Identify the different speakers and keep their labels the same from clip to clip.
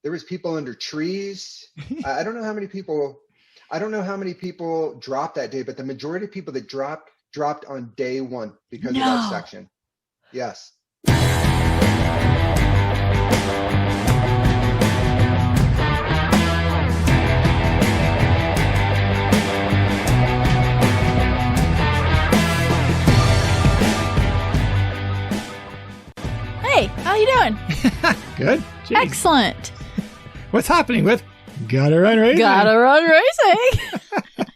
Speaker 1: There was people under trees. I don't know how many people. I don't know how many people dropped that day, but the majority of people that dropped on day one because of that section. Yes.
Speaker 2: Hey, how you doing?
Speaker 3: Good. Jeez.
Speaker 2: Excellent.
Speaker 3: What's happening with GottaRunRacing?
Speaker 2: GottaRunRacing.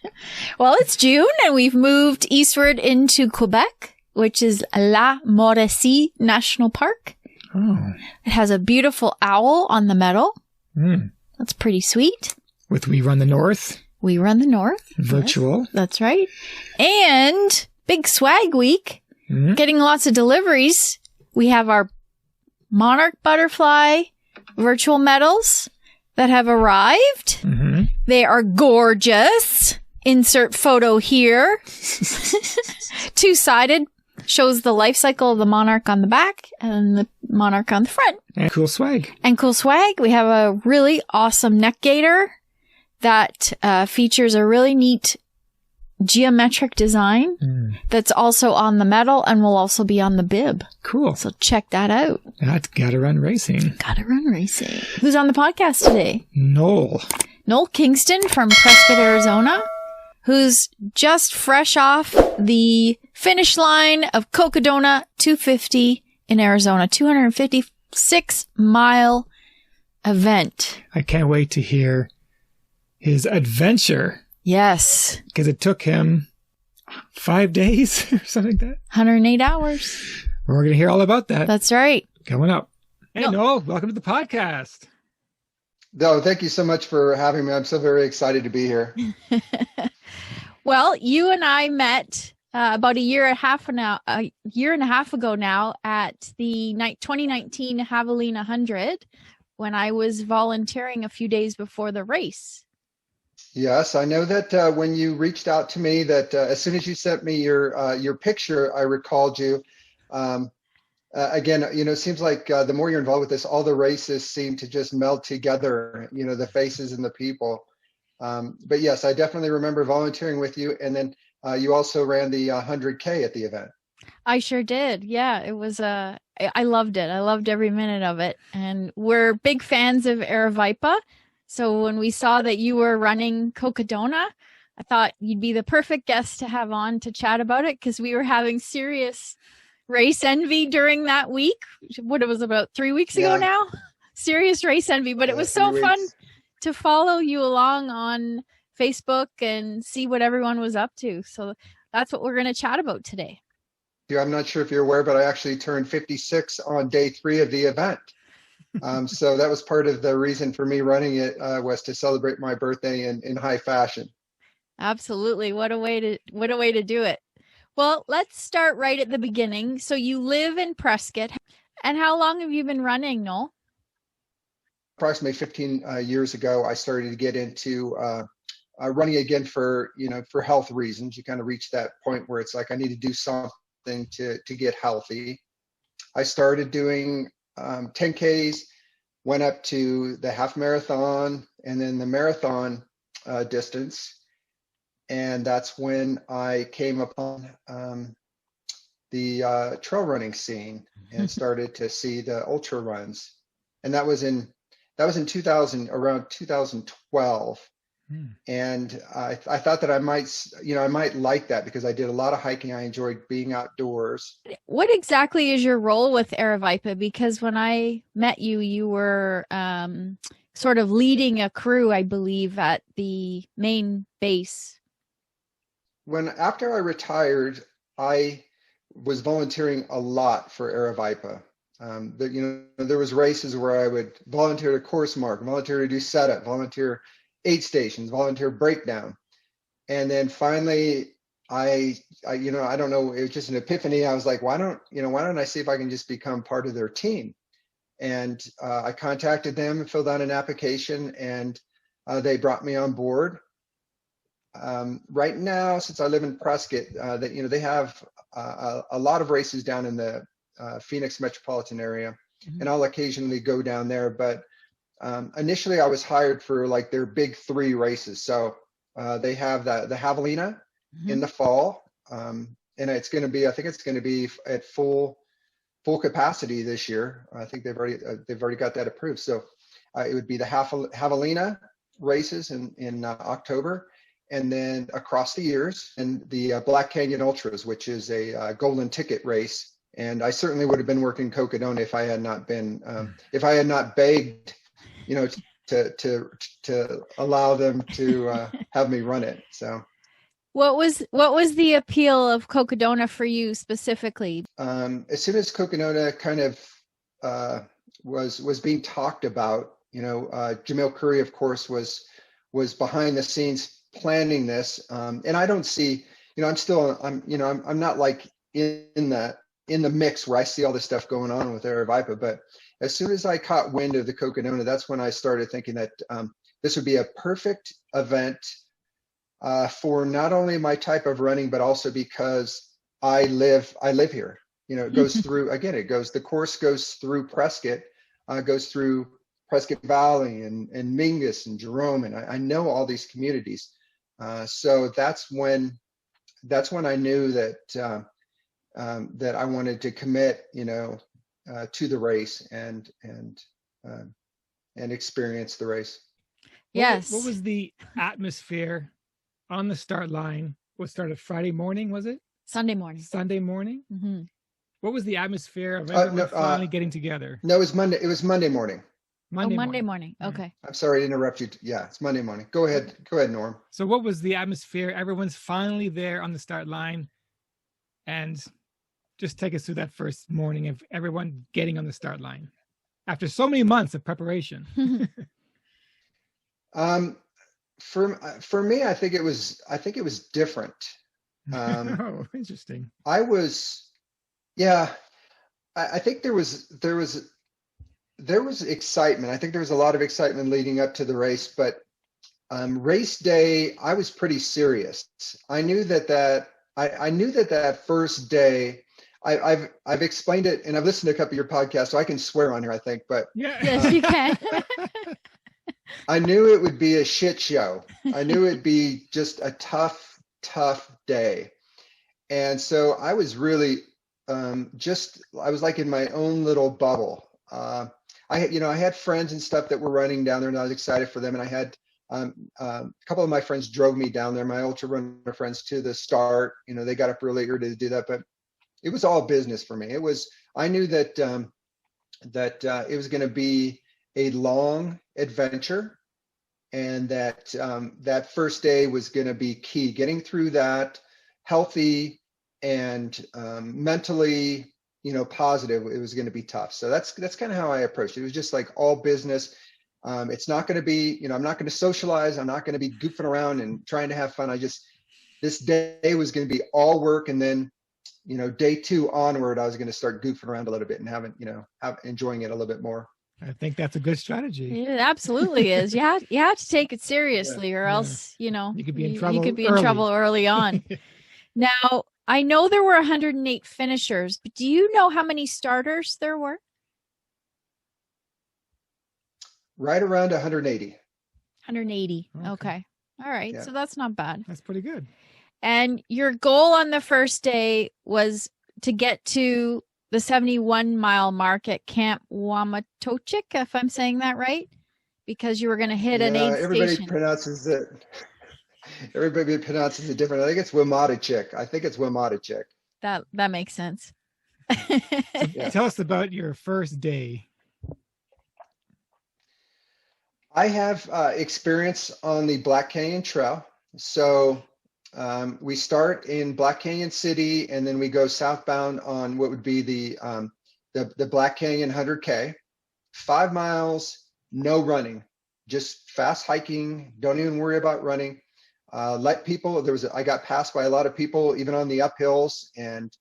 Speaker 2: Well, it's June and we've moved eastward into Quebec, which is La Mauricie National Park.
Speaker 3: Oh.
Speaker 2: It has a beautiful owl on the medal.
Speaker 3: Mm.
Speaker 2: That's pretty sweet.
Speaker 3: With We Run the North.
Speaker 2: We Run the North.
Speaker 3: Virtual.
Speaker 2: Yes, that's right. And big swag week.
Speaker 3: Mm-hmm.
Speaker 2: Getting lots of deliveries. We have our Monarch Butterfly virtual medals that have arrived.
Speaker 3: Mm-hmm.
Speaker 2: They are gorgeous. Insert photo here. Two-sided. Shows the life cycle of the Monarch on the back and the Monarch on the front.
Speaker 3: And cool swag.
Speaker 2: And cool swag. We have a really awesome neck gaiter that features a really neat geometric design that's also on the medal and will also be on the bib.
Speaker 3: Cool.
Speaker 2: So check that out.
Speaker 3: That's GottaRunRacing.
Speaker 2: GottaRunRacing. Who's on the podcast today?
Speaker 3: Noel
Speaker 2: Kingston from Prescott, Arizona, who's just fresh off the finish line of Cocodona 250 in Arizona, 256-mile event.
Speaker 3: I can't wait to hear his adventure.
Speaker 2: Yes.
Speaker 3: Because it took him 5 days or something like that.
Speaker 2: 108 hours.
Speaker 3: We're going to hear all about that.
Speaker 2: That's right.
Speaker 3: Coming up. Hey, Noel, welcome to the podcast.
Speaker 1: No, thank you so much for having me. I'm so very excited to be here.
Speaker 2: Well, you and I met about a year and a half ago now at the 2019 Javelina 100 when I was volunteering a few days before the race.
Speaker 1: Yes, I know that when you reached out to me, that as soon as you sent me your picture, I recalled you. Again, it seems like the more you're involved with this, all the races seem to just meld together, the faces and the people. But yes, I definitely remember volunteering with you. And then you also ran the 100K at the event.
Speaker 2: I sure did. Yeah, it was, I loved it. I loved every minute of it. And we're big fans of Aravaipa. So when we saw that you were running Cocodona, I thought you'd be the perfect guest to have on to chat about it because we were having serious race envy during that week. What it was about 3 weeks ago now? Serious race envy, but it was so fun to follow you along on Facebook and see what everyone was up to. So that's what we're going to chat about today.
Speaker 1: I'm not sure if you're aware, but I actually turned 56 on day 3 of the event. So that was part of the reason for me running it was to celebrate my birthday in high fashion.
Speaker 2: Absolutely. What a way to do it. Well, let's start right at the beginning. So you live in Prescott. And how long have you been running, Noel?
Speaker 1: Approximately 15 years ago, I started to get into running again for health reasons. You kind of reach that point where it's like, I need to do something to get healthy. I started doing 10Ks, went up to the half marathon and then the marathon distance. And that's when I came upon the trail running scene and started to see the ultra runs. And that was in around 2012. And I thought that I might like that because I did a lot of hiking. I enjoyed being outdoors.
Speaker 2: What exactly is your role with Aravaipa? Because when I met you, you were sort of leading a crew, I believe, at the main base.
Speaker 1: After I retired, I was volunteering a lot for Aravaipa. There was races where I would volunteer to course mark, volunteer to do setup, volunteer aid stations, volunteer breakdown. And then finally I don't know, it was just an epiphany. I was like, why don't I see if I can just become part of their team? And I contacted them, filled out an application, and they brought me on board. Right now, since I live in Prescott, they have a lot of races down in the Phoenix metropolitan area, and I'll occasionally go down there. But initially I was hired for like their big 3 races. So they have the Javelina in the fall, and it's going to be, I think it's going to be at full capacity this year. I think they've already got that approved. So it would be the Javelina races in October, and then across the years, and the Black Canyon Ultras, which is a golden ticket race. And I certainly would have been working Cocodona if I had not been, if I had not begged, to allow them to have me run it. So,
Speaker 2: what was the appeal of Cocodona for you specifically?
Speaker 1: As soon as Cocodona kind of was being talked about, Jamil Curry, of course, was behind the scenes planning this, and I don't see, I'm not like in the mix where I see all this stuff going on with Aravaipa, but as soon as I caught wind of the Cocodona, that's when I started thinking that this would be a perfect event for not only my type of running, but also because I live here. It goes through, again, the course goes through Prescott, goes through Prescott Valley and Mingus and Jerome, and I know all these communities. So that's when I knew that that I wanted to commit, to the race and experience the race.
Speaker 2: Yes.
Speaker 3: What was the atmosphere on the start line? What started Friday morning? Was it
Speaker 2: Sunday morning?
Speaker 3: Sunday morning.
Speaker 2: Mm-hmm.
Speaker 3: What was the atmosphere of everyone finally getting together?
Speaker 1: No, it was Monday. It was Monday morning.
Speaker 2: Monday morning. Okay.
Speaker 1: I'm sorry to interrupt you. Yeah, it's Monday morning. Go ahead, Norm.
Speaker 3: So what was the atmosphere? Everyone's finally there on the start line, and just take us through that first morning of everyone getting on the start line after so many months of preparation.
Speaker 1: For me, I think it was different.
Speaker 3: Oh, interesting.
Speaker 1: I think there was excitement. I think there was a lot of excitement leading up to the race, but race day, I was pretty serious. I knew that first day, I've explained it, and I've listened to a couple of your podcasts, so I can swear on here, I think, but
Speaker 2: yes, you can.
Speaker 1: I knew it would be a shit show. I knew it'd be just a tough day. And so I was really I was like in my own little bubble. I had friends and stuff that were running down there, and I was excited for them. And I had a couple of my friends drove me down there, my ultra runner friends, to the start. They got up earlier to do that, but it was all business for me. I knew that it was going to be a long adventure, and that that first day was going to be key. Getting through that healthy and mentally, positive, it was going to be tough. So that's kind of how I approached it. It was just like all business. It's not going to be, I'm not going to socialize. I'm not going to be goofing around and trying to have fun. This day was going to be all work, and then day 2 onward, I was going to start goofing around a little bit and enjoying it a little bit more.
Speaker 3: I think that's a good strategy.
Speaker 2: It absolutely is. You have to take it seriously, or else, you
Speaker 3: could be in trouble.
Speaker 2: You could be in trouble early on. Now, I know there were 108 finishers, but do you know how many starters there were?
Speaker 1: Right around 180.
Speaker 2: 180. Okay. All right.
Speaker 1: Yeah.
Speaker 2: So that's not bad.
Speaker 3: That's pretty good.
Speaker 2: And your goal on the first day was to get to the 71-mile mark at Camp Wamatochik, if I'm saying that right, because you were going to hit an aid station.
Speaker 1: Everybody pronounces it different. I think it's Wamatochik.
Speaker 2: That makes sense.
Speaker 3: So tell us about your first day.
Speaker 1: I have experience on the Black Canyon Trail. So we start in Black Canyon City, and then we go southbound on what would be the Black Canyon 100K. 5 miles, no running, just fast hiking. Don't even worry about running. Let people. I got passed by a lot of people, even on the uphills, and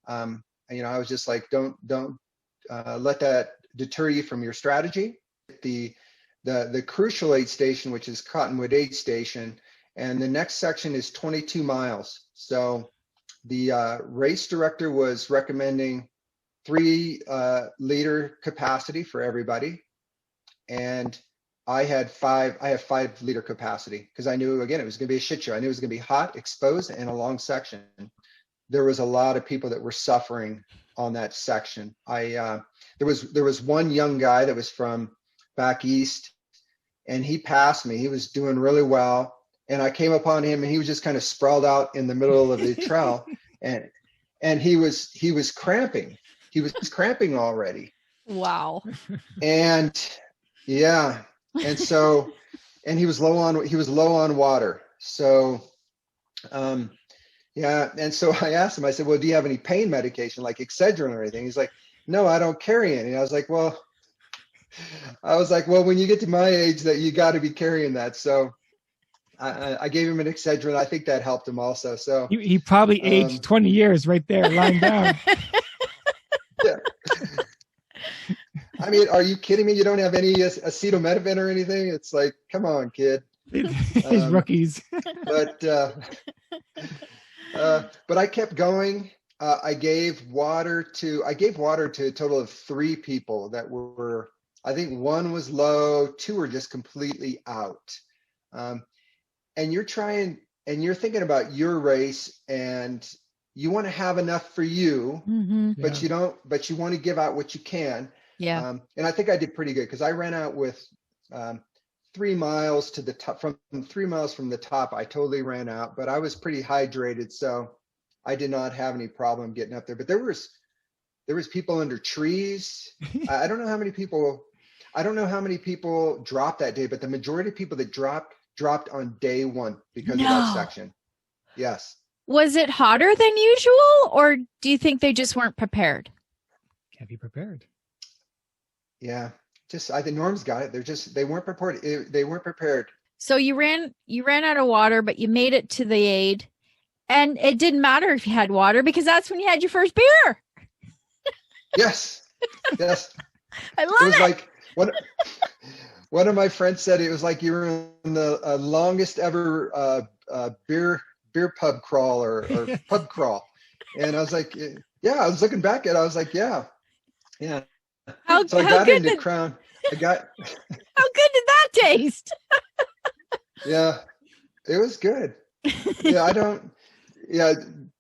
Speaker 1: I was just like, don't let that deter you from your strategy. The crucial aid station, which is Cottonwood Aid Station. And the next section is 22 miles. So the race director was recommending 3 liter capacity for everybody. and I have 5-liter capacity because I knew, again, it was going to be a shit show. I knew it was going to be hot, exposed, and a long section. There was a lot of people that were suffering on that section. There was one young guy that was from back east, and he passed me. He was doing really well, and I came upon him, and he was just kind of sprawled out in the middle of the trail, and he was cramping. He was cramping already.
Speaker 2: Wow.
Speaker 1: And yeah, and so, and he was low on water. So, yeah, and so I asked him. I said, "Well, do you have any pain medication like Excedrin or anything?" He's like, "No, I don't carry any." I was like, "Well, when you get to my age, that you got to be carrying that." So I gave him an Excedrin. I think that helped him also. So
Speaker 3: he probably aged 20 years right there, lying down.
Speaker 1: Yeah. I mean, are you kidding me? You don't have any acetaminophen or anything? It's like, come on, kid.
Speaker 3: These rookies.
Speaker 1: But I kept going. I gave water to a total of 3 people that were, I think one was low, 2 were just completely out. And you're thinking about your race, and you want to have enough for you, but you want to give out what you can.
Speaker 2: Yeah.
Speaker 1: And I think I did pretty good because I ran out with 3 miles to the top. From 3 miles from the top, I totally ran out, but I was pretty hydrated, so I did not have any problem getting up there. But there was people under trees. I don't know how many people dropped that day, but the majority of people that dropped on day 1 because of that section. Yes.
Speaker 2: Was it hotter than usual, or do you think they just weren't prepared?
Speaker 3: Can't be prepared.
Speaker 1: Yeah, I think Norm's got it. They weren't prepared. They weren't prepared.
Speaker 2: So you ran out of water, but you made it to the aid, and it didn't matter if you had water because that's when you had your first beer.
Speaker 1: Yes.
Speaker 2: I love it.
Speaker 1: It was like one of my friends said it was like you were in the longest ever beer pub crawl or pub crawl, and I was like, yeah. I was looking back at it. I was like, yeah.
Speaker 2: How good did that taste?
Speaker 1: Yeah, it was good. Yeah,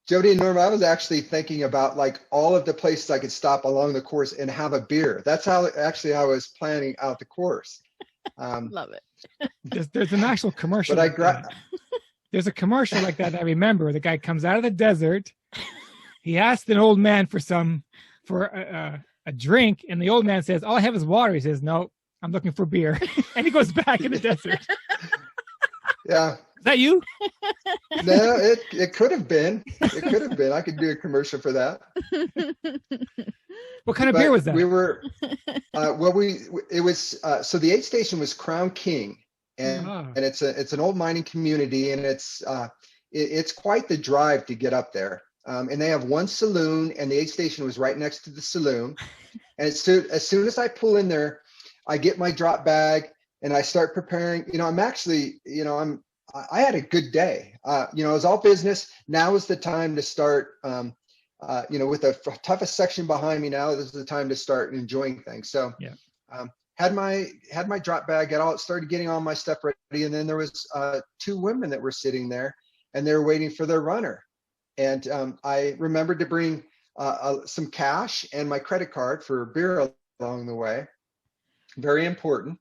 Speaker 1: Jody and Norm, I was actually thinking about like all of the places I could stop along the course and have a beer. That's how I was planning out the course.
Speaker 2: Love it.
Speaker 3: There's an actual commercial.
Speaker 1: But
Speaker 3: there's a commercial like that I remember. The guy comes out of the desert. He asked an old man for a drink, and the old man says, "All I have is water." He says, "No, I'm looking for beer." And he goes back in the desert.
Speaker 1: Yeah.
Speaker 3: Is that you?
Speaker 1: No, it could have been. It could have been. I could do a commercial for that.
Speaker 3: What kind of beer was that?
Speaker 1: We were, it was, so the aid station was Crown King, and it's an old mining community, and it's quite the drive to get up there. And they have one saloon, and the aid station was right next to the saloon. And as soon as I pull in there, I get my drop bag and I start preparing. I had a good day. It was all business. Now is the time to start, with the toughest section behind me now, this is the time to start enjoying things. So had my drop bag, started getting all my stuff ready. And then there was 2 women that were sitting there, and they were waiting for their runner. And I remembered to bring some cash and my credit card for beer along the way. Very important.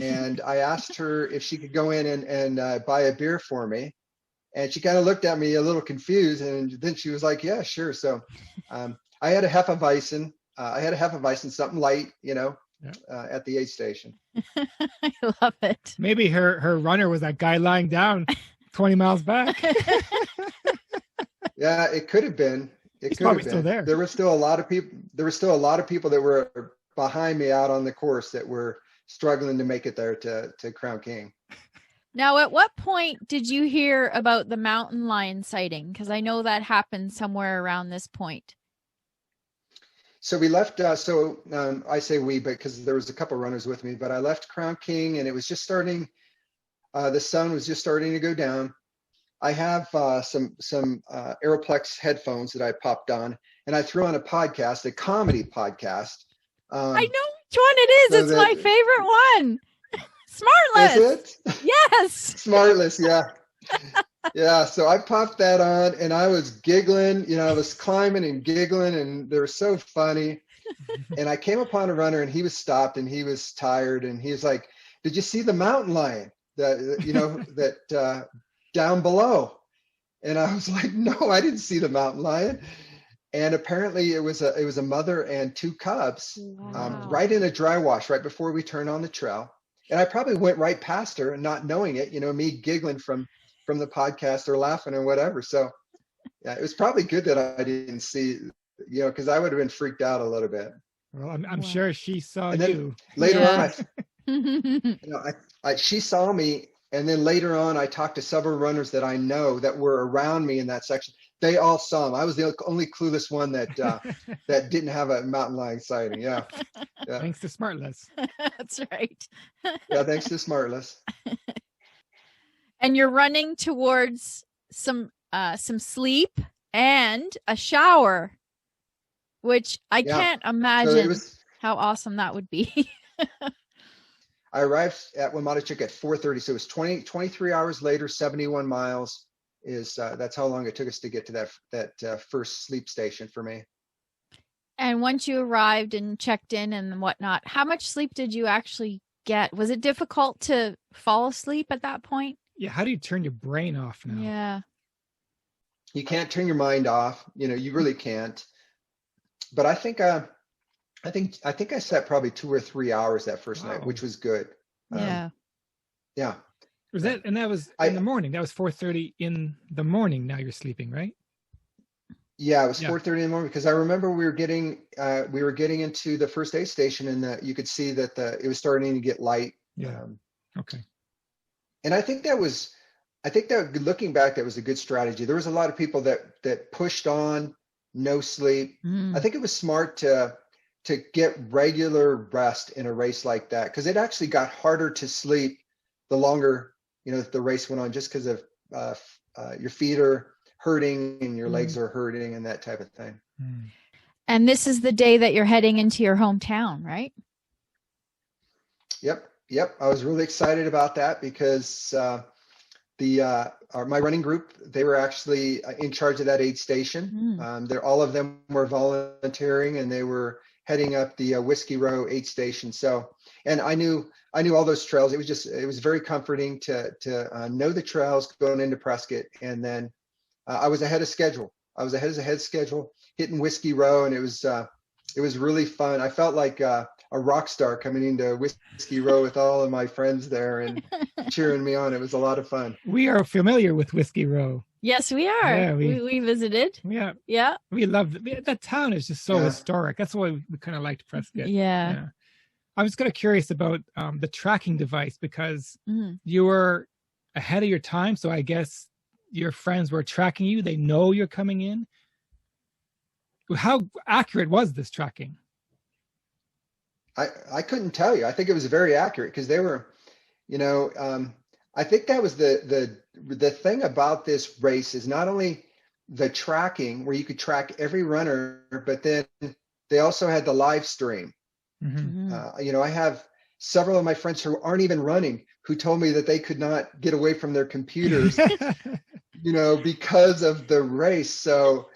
Speaker 1: And I asked her if she could go in and buy a beer for me. And she kind of looked at me a little confused. And then she was like, yeah, sure. So I had a Hefeweizen. Something light, at the aid station.
Speaker 2: I love it.
Speaker 3: Maybe her runner was that guy lying down 20 miles back.
Speaker 1: Yeah, it could have been.
Speaker 3: He's probably still there.
Speaker 1: There were still a lot of people that were behind me out on the course that were struggling to make it there to Crown King.
Speaker 2: Now, at what point did you hear about the mountain lion sighting? Because I know that happened somewhere around this point.
Speaker 1: So we left. I say we, because there was a couple runners with me. But I left Crown King, and it was just starting. The sun was just starting to go down. I have some Aeroplex headphones that I popped on, and I threw on a comedy podcast.
Speaker 2: I know. one it is.
Speaker 1: So
Speaker 2: It's my favorite one. Smartless.
Speaker 1: Is it?
Speaker 2: Yes.
Speaker 1: Smartless, yeah. Yeah, so I popped that on and I was giggling, I was climbing and giggling and they were so funny. And I came upon a runner and he was stopped and he was tired and he was like, "Did you see the mountain lion that down below?" And I was like, "No, I didn't see the mountain lion." And apparently it was a mother and two cubs.
Speaker 2: Wow.
Speaker 1: Right in a dry wash right before we turned on the trail. And I probably went right past her and not knowing it, me giggling from the podcast or laughing or whatever. So yeah, it was probably good that I didn't see, because I would have been freaked out a little bit.
Speaker 3: Well, I'm sure she saw
Speaker 1: And then
Speaker 3: you.
Speaker 1: later
Speaker 2: Yeah.
Speaker 1: on, she saw me. And then later on, I talked to several runners that I know that were around me in that section. They all saw him. I was the only clueless one that didn't have a mountain lion sighting. Yeah.
Speaker 3: Thanks to Smartless.
Speaker 2: That's right.
Speaker 1: Yeah, thanks to Smartless.
Speaker 2: And you're running towards some sleep and a shower, which I can't imagine how awesome that would be.
Speaker 1: I arrived at Wamatichik at 4:30, so it was 23 hours later, 71 miles is that's how long it took us to get to that first sleep station for me.
Speaker 2: And once you arrived and checked in and whatnot, how much sleep did you actually get? Was it difficult to fall asleep at that point?
Speaker 3: Yeah, how do you turn your brain off now?
Speaker 2: Yeah.
Speaker 1: You can't turn your mind off, you really can't. But I think I slept probably 2 or 3 hours that first night, which was good.
Speaker 2: Yeah.
Speaker 1: Yeah.
Speaker 3: Was that, and that was in the morning. That was 4:30 in the morning. Now you're sleeping, right?
Speaker 1: Yeah, it was 4:30 in the morning because I remember we were getting into the first aid station and you could see that it was starting to get light.
Speaker 3: Yeah. Okay.
Speaker 1: And I think that looking back, that was a good strategy. There was a lot of people that pushed on, no sleep. I think it was smart to get regular rest in a race like that, because it actually got harder to sleep the longer the race went on, just because of your feet are hurting and your legs are hurting and that type of thing.
Speaker 2: And this is the day that you're heading into your hometown, right?
Speaker 1: Yep. I was really excited about that because my running group, they were actually in charge of that aid station. All of them were volunteering and they were heading up the Whiskey Row aid station. So, and I knew all those trails. It was very comforting to know the trails going into Prescott. And then I was ahead of schedule. I was ahead of schedule hitting Whiskey Row, and it was really fun. I felt like a rock star coming into Whiskey Row with all of my friends there and cheering me on. It was a lot of fun.
Speaker 3: We are familiar with Whiskey Row.
Speaker 2: Yes, we are. Yeah, we visited.
Speaker 3: Yeah. We loved it. That town is just so historic. That's why we kind of liked Prescott.
Speaker 2: Yeah.
Speaker 3: I was kind of curious about the tracking device because you were ahead of your time. So I guess your friends were tracking you. They know you're coming in. How accurate was this tracking?
Speaker 1: I couldn't tell you. I think it was very accurate because they were, I think that was the thing about this race is not only the tracking where you could track every runner, but then they also had the live stream. I have several of my friends who aren't even running who told me that they could not get away from their computers, because of the race. So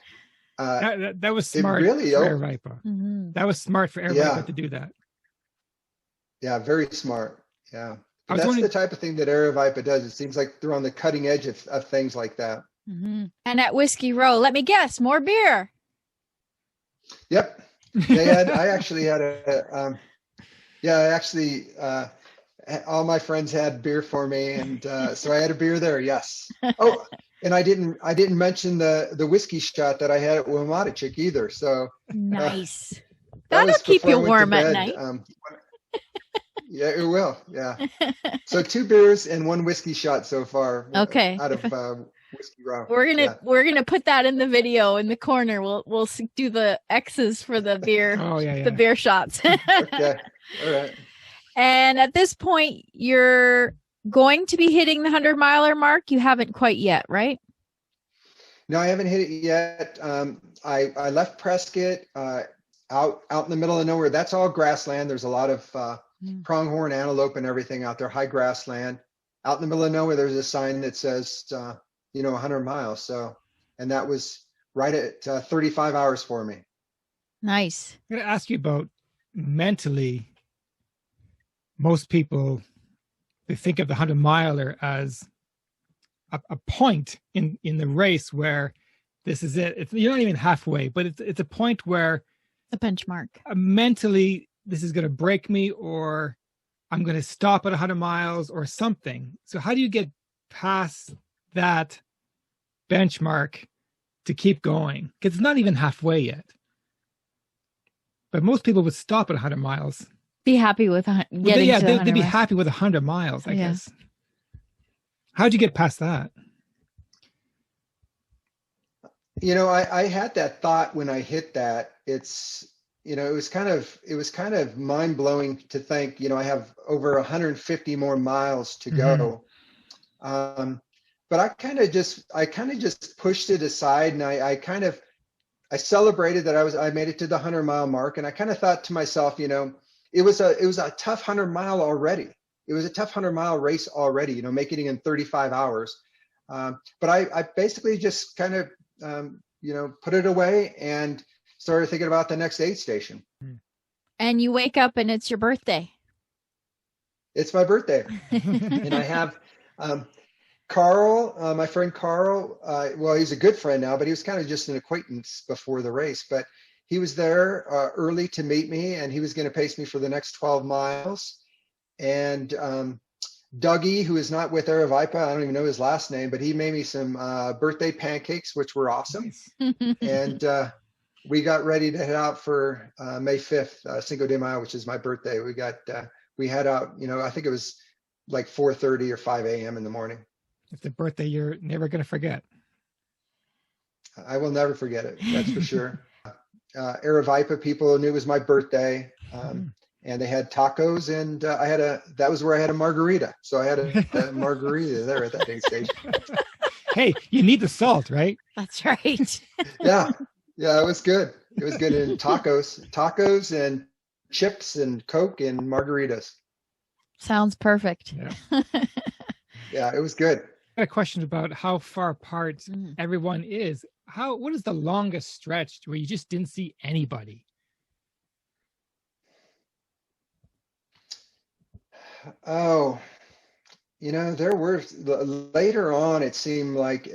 Speaker 3: that was smart for Aravaipa. That was smart for Aravaipa to do that.
Speaker 1: Yeah, very smart. Yeah. That's the type of thing that Aravaipa does. It seems like they're on the cutting edge of things like that.
Speaker 2: And at Whiskey Row, let me guess, more beer.
Speaker 1: Yep. I actually had all my friends had beer for me. And so I had a beer there. Yes. Oh, and I didn't mention the whiskey shot that I had at Wamatichik either. So
Speaker 2: nice. That'll keep you warm at night.
Speaker 1: Yeah, it will. Yeah. So 2 beers and 1 whiskey shot so far.
Speaker 2: Okay.
Speaker 1: Out of Whiskey Row.
Speaker 2: We're gonna put that in the video in the corner. We'll do the X's for the beer. The beer shots.
Speaker 1: Okay. All right.
Speaker 2: And at this point, you're going to be hitting the 100-miler mark. You haven't quite yet, right?
Speaker 1: No, I haven't hit it yet. I left Prescott. out in the middle of nowhere. That's all grassland. There's a lot of pronghorn antelope and everything out there, high grassland. Out in the middle of nowhere, there's a sign that says, 100 miles. So, and that was right at 35 hours for me.
Speaker 2: Nice.
Speaker 3: I'm going to ask you about mentally. Most people, they think of the 100-miler as a point in the race where this is it. You're not even halfway, but it's a point where
Speaker 2: the benchmark.
Speaker 3: Mentally, this is going to break me, or I'm going to stop at 100 miles or something. So how do you get past that benchmark to keep going? Because it's not even halfway yet. But most people would stop at 100 miles.
Speaker 2: Be happy with getting to 100
Speaker 3: they'd be
Speaker 2: miles.
Speaker 3: happy with 100 miles, I guess. How'd you get past that?
Speaker 1: I had that thought when I hit that. It was kind of mind blowing to think, I have over 150 more miles to go. But I kind of just pushed it aside, and I celebrated that I made it to the 100-mile mark, and I kind of thought to myself, it was a tough 100-mile already. It was a tough 100-mile race already, making it in 35 hours. But I basically just kind of put it away and started thinking about the next aid station.
Speaker 2: And you wake up and it's your birthday.
Speaker 1: It's my birthday. And I have Carl, my friend Carl, well, he's a good friend now, but he was kind of just an acquaintance before the race. But he was there early to meet me, and he was going to pace me for the next 12 miles. And Dougie, who is not with Aravaipa, I don't even know his last name, but he made me some birthday pancakes, which were awesome. And we got ready to head out for May 5th, Cinco de Mayo, which is my birthday. We had out, I think it was like 4:30 or 5 a.m. in the morning.
Speaker 3: It's a birthday you're never going to forget.
Speaker 1: I will never forget it. That's for sure. Aravaipa people knew it was my birthday. And they had tacos, and that was where I had a margarita. So I had a margarita there at that aid station.
Speaker 3: Hey, you need the salt, right?
Speaker 2: That's right.
Speaker 1: Yeah, it was good. It was good. And tacos and chips and Coke and margaritas.
Speaker 2: Sounds perfect.
Speaker 3: Yeah.
Speaker 1: Yeah, it was good.
Speaker 3: I got a question about how far apart everyone is. What is the longest stretch where you just didn't see anybody?
Speaker 1: Oh, there were later on, it seemed like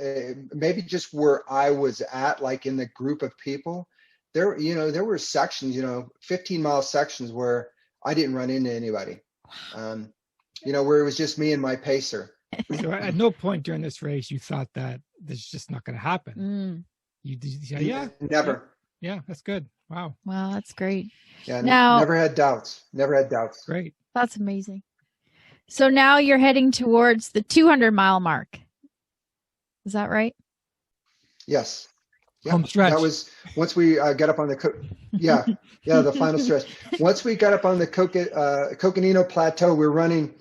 Speaker 1: maybe just where I was at, like in the group of people, there were sections, 15-mile sections where I didn't run into anybody, where it was just me and my pacer.
Speaker 3: So at no point during this race, you thought that this is just not going to happen. Yeah.
Speaker 1: Never.
Speaker 3: Yeah, that's good. Wow.
Speaker 2: Wow, that's great.
Speaker 1: Yeah,
Speaker 2: now,
Speaker 1: never had doubts.
Speaker 3: Great.
Speaker 2: That's amazing. So now you're heading towards the 200-mile mark. Is that right?
Speaker 1: Yes. Yeah,
Speaker 3: home stretch.
Speaker 1: That was once we got up on the the final stretch. Once we got up on the Coconino Plateau, we're running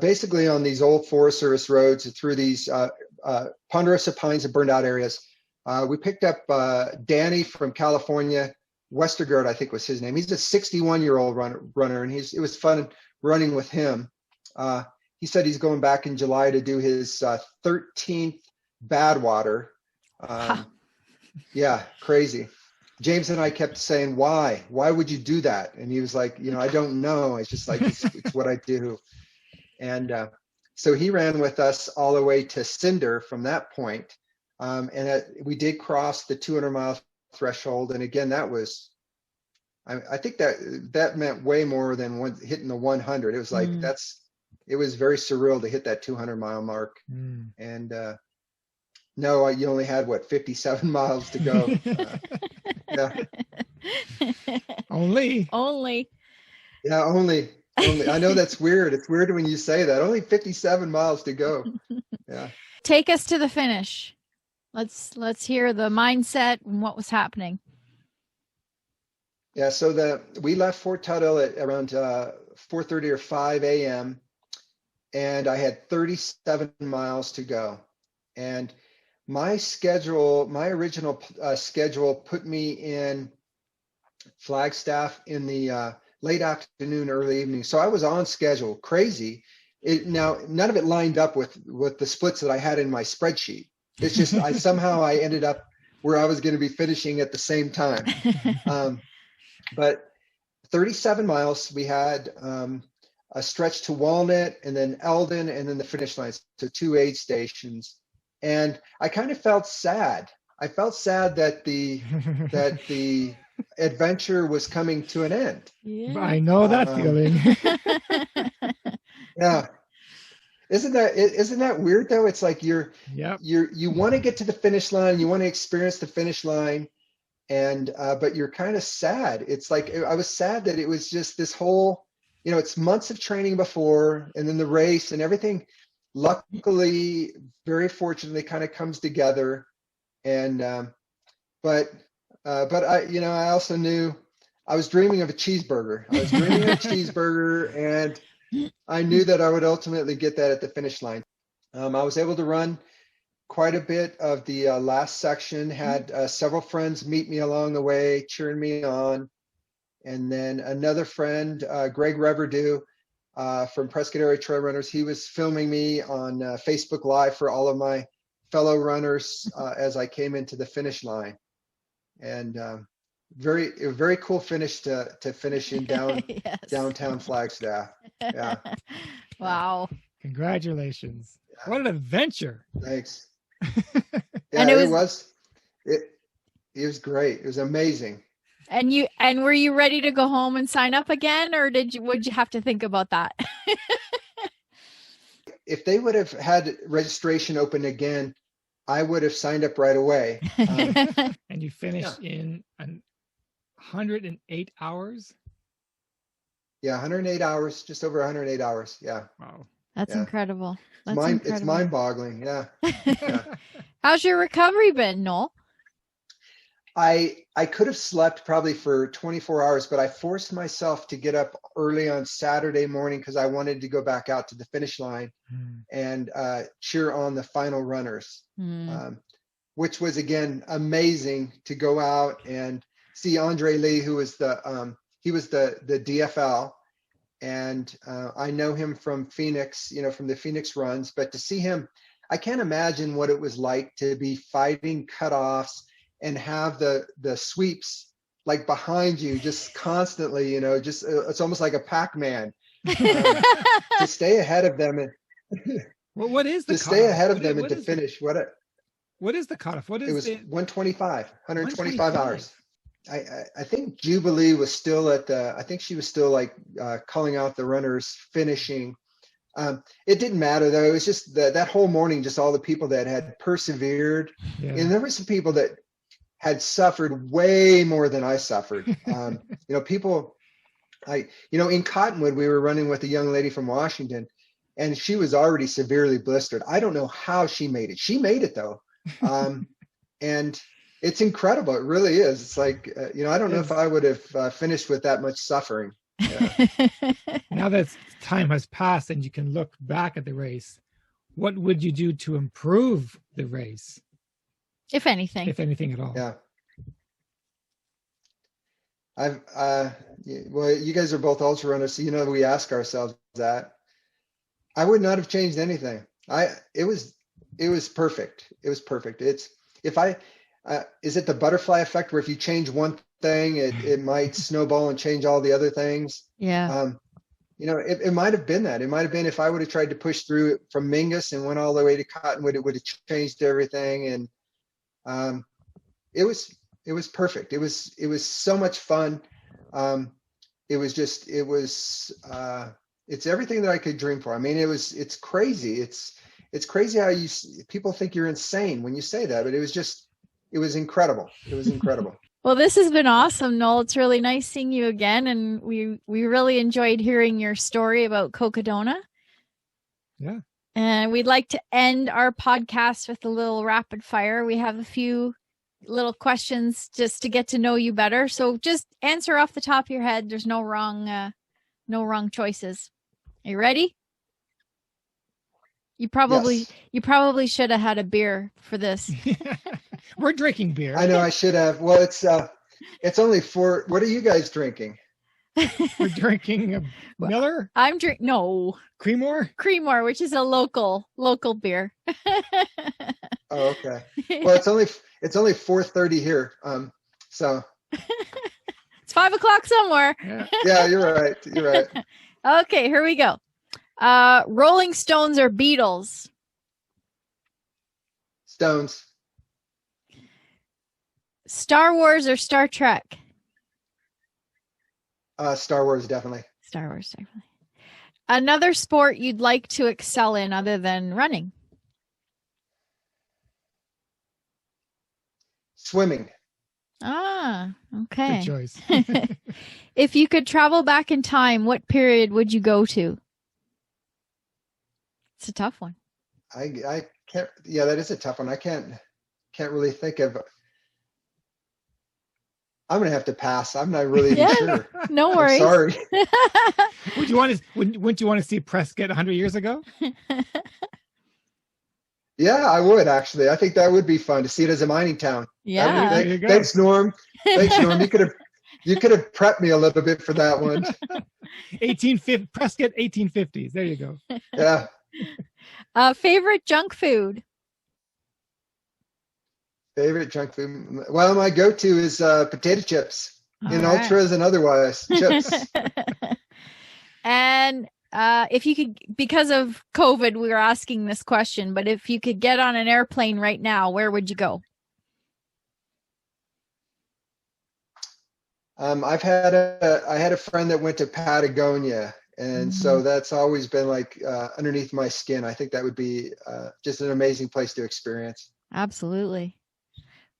Speaker 1: basically on these old Forest Service roads through these ponderosa pines and burned out areas. We picked up Danny from California. Westergaard, I think was his name. He's a 61-year-old runner, and it was fun running with him. He said he's going back in July to do his 13th Badwater. Yeah, crazy. James and I kept saying, why would you do that? And he was like, I don't know. It's just like, it's what I do. And so he ran with us all the way to Cinder from that point. And we did cross the 200-mile threshold. And again, that was, I think that meant way more than hitting the 100. It was like, it was very surreal to hit that 200-mile mark. And no, you only had 57 miles to go. Yeah.
Speaker 3: Only.
Speaker 1: Yeah, only. I know that's weird. It's weird when you say that. Only 57 miles to go. Yeah.
Speaker 2: Take us to the finish. Let's hear the mindset and what was happening.
Speaker 1: Yeah, so we left Fort Tuttle at around 4:30 or 5 a.m. and I had 37 miles to go. And my original schedule put me in Flagstaff in the late afternoon, early evening. So I was on schedule, crazy. Now, none of it lined up with the splits that I had in my spreadsheet. It's just I ended up where I was going to be finishing at the same time. But 37 miles, we had a stretch to Walnut and then Eldon and then the finish line. So 2 aid stations. And I kind of felt sad. I felt sad that the adventure was coming to an end.
Speaker 3: Yeah. I know that feeling.
Speaker 1: Yeah. Isn't that weird though? It's like you want to get to the finish line, you want to experience the finish line, and but you're kind of sad. It's like I was sad that it was just this whole, it's months of training before, and then the race and everything. Luckily, very fortunately, kind of comes together, and but I also knew I was dreaming of a cheeseburger. And I knew that I would ultimately get that at the finish line. I was able to run quite a bit of the last section, had several friends meet me along the way, cheering me on. And then another friend, Greg Reverdew from Prescott area trail runners, he was filming me on Facebook Live for all of my fellow runners as I came into the finish line. And very cool finish to finish in downtown Flagstaff. Yeah.
Speaker 2: Wow.
Speaker 3: Congratulations. Yeah. What an adventure.
Speaker 1: Thanks. Yeah, and it was great. It was amazing.
Speaker 2: And were you ready to go home and sign up again, or would you have to think about that?
Speaker 1: If they would have had registration open again, I would have signed up right away.
Speaker 3: And you finished in 108 hours?
Speaker 1: Yeah, 108 hours, just over 108 hours. Yeah.
Speaker 3: Wow.
Speaker 2: That's incredible.
Speaker 1: It's mind-boggling. Yeah.
Speaker 2: How's your recovery been, Noel?
Speaker 1: I could have slept probably for 24 hours, but I forced myself to get up early on Saturday morning because I wanted to go back out to the finish line and cheer on the final runners, which was, again, amazing to go out and see Andre Lee, who was he was the DFL, and I know him from Phoenix, from the Phoenix runs, but to see him, I can't imagine what it was like to be fighting cutoffs and have the sweeps like behind you just constantly, just it's almost like a Pac-Man to stay ahead of them. And
Speaker 3: what is the
Speaker 1: to stay ahead of them and to finish? What
Speaker 3: is the cutoff?
Speaker 1: It was 125 hours. I think Jubilee was still I think she was still like calling out the runners finishing. It didn't matter though. It was just that whole morning, just all the people that had persevered. Yeah. And there were some people that had suffered way more than I suffered. People, in Cottonwood, we were running with a young lady from Washington, and she was already severely blistered. I don't know how she made it. She made it though. And it's incredible. It really is. It's like, I don't know if I would have finished with that much suffering. Yeah.
Speaker 3: Now that time has passed and you can look back at the race, what would you do to improve the race?
Speaker 2: If anything
Speaker 3: at all.
Speaker 1: Yeah. Well, you guys are both ultra runners, so we ask ourselves that. I would not have changed anything. It was perfect. It was perfect. Is it the butterfly effect where if you change one thing, it might snowball and change all the other things?
Speaker 2: Yeah.
Speaker 1: It might have been that. It might have been if I would have tried to push through it from Mingus and went all the way to Cottonwood, it would have changed everything. And it was perfect. It was so much fun. It's everything that I could dream for. I mean, it's crazy. It's crazy how people think you're insane when you say that, but it was incredible. It was incredible.
Speaker 2: Well, this has been awesome, Noel. It's really nice seeing you again. And we really enjoyed hearing your story about Cocodona.
Speaker 3: Yeah.
Speaker 2: And we'd like to end our podcast with a little rapid fire. We have a few little questions just to get to know you better. So just answer off the top of your head. There's no wrong choices. Are you ready? You probably should have had a beer for this.
Speaker 3: We're drinking beer.
Speaker 1: I know I should have. Well, It's only 4. What are you guys drinking?
Speaker 3: We're drinking a Miller?
Speaker 2: I'm drinking Creemore, which is a local beer.
Speaker 1: Oh, okay. Well, it's only 4:30 here. So
Speaker 2: it's 5:00 somewhere.
Speaker 1: Yeah, you're right. You're right.
Speaker 2: Okay, here we go. Rolling Stones or Beatles?
Speaker 1: Stones.
Speaker 2: Star Wars or Star Trek?
Speaker 1: Star Wars, definitely.
Speaker 2: Star Wars, definitely. Another sport you'd like to excel in other than running?
Speaker 1: Swimming.
Speaker 2: Ah, okay.
Speaker 3: Good choice.
Speaker 2: If you could travel back in time, what period would you go to? It's a tough one.
Speaker 1: I can't. Yeah, that is a tough one. I can't really think of. I'm gonna have to pass. I'm not really sure.
Speaker 2: No worries.
Speaker 1: I'm sorry.
Speaker 3: Wouldn't you want to see Prescott 100 years ago?
Speaker 1: Yeah, I would actually. I think that would be fun to see it as a mining town.
Speaker 2: Yeah.
Speaker 3: There you go.
Speaker 1: Thanks, Norm. Thanks, Norm. You could have prepped me a little bit for that one.
Speaker 3: Prescott 1850s. There you go.
Speaker 1: Yeah.
Speaker 2: Favorite junk food?
Speaker 1: Favorite junk food? Well, my go-to is potato chips, in
Speaker 2: right.
Speaker 1: ultras and otherwise. Chips.
Speaker 2: And if you could, because of COVID, we were asking this question, but if you could get on an airplane right now, where would you go?
Speaker 1: I had a friend that went to Patagonia, and so that's always been like underneath my skin. I think that would be just an amazing place to experience.
Speaker 2: Absolutely.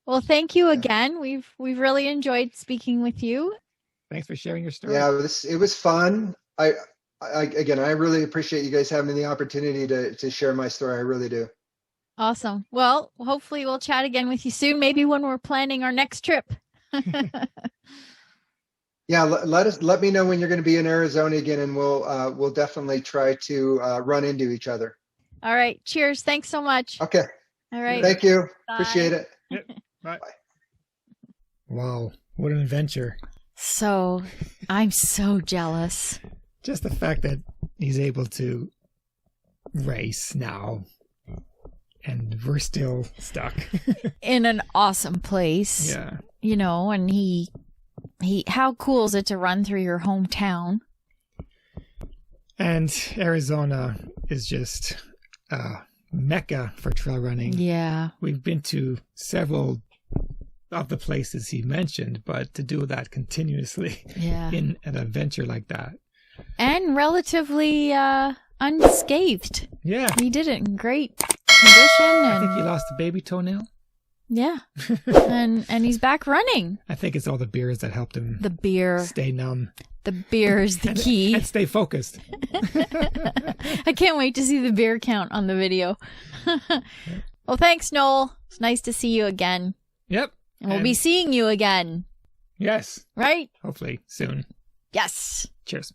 Speaker 2: Well, thank you again. We've really enjoyed speaking with you.
Speaker 3: Thanks for sharing your story.
Speaker 1: Yeah, it was fun. I really appreciate you guys having the opportunity to share my story. I really do.
Speaker 2: Awesome. Well, hopefully we'll chat again with you soon. Maybe when we're planning our next trip.
Speaker 1: Yeah, let me know when you're going to be in Arizona again, and we'll definitely try to run into each other.
Speaker 2: All right. Cheers. Thanks so much.
Speaker 1: Okay.
Speaker 2: All right.
Speaker 1: Thank you.
Speaker 2: Bye.
Speaker 1: Appreciate it.
Speaker 3: Yep. Bye. Wow, what an adventure.
Speaker 2: So, I'm so jealous.
Speaker 3: Just the fact that he's able to race now and we're still stuck.
Speaker 2: In an awesome place.
Speaker 3: Yeah.
Speaker 2: You know, and he how cool is it to run through your hometown?
Speaker 3: And Arizona is just mecca for trail running.
Speaker 2: Yeah.
Speaker 3: We've been to several of the places he mentioned, but to do that continuously in an adventure like that. And
Speaker 2: relatively unscathed.
Speaker 3: Yeah.
Speaker 2: He did it in great condition. And
Speaker 3: I think he lost a baby toenail.
Speaker 2: Yeah. and he's back running.
Speaker 3: I think it's all the beers that helped him stay numb.
Speaker 2: The beer is the key.
Speaker 3: And stay focused.
Speaker 2: I can't wait to see the beer count on the video. Well, thanks, Noel. It's nice to see you again.
Speaker 3: Yep.
Speaker 2: And we'll be seeing you again.
Speaker 3: Yes.
Speaker 2: Right?
Speaker 3: Hopefully soon.
Speaker 2: Yes.
Speaker 3: Cheers.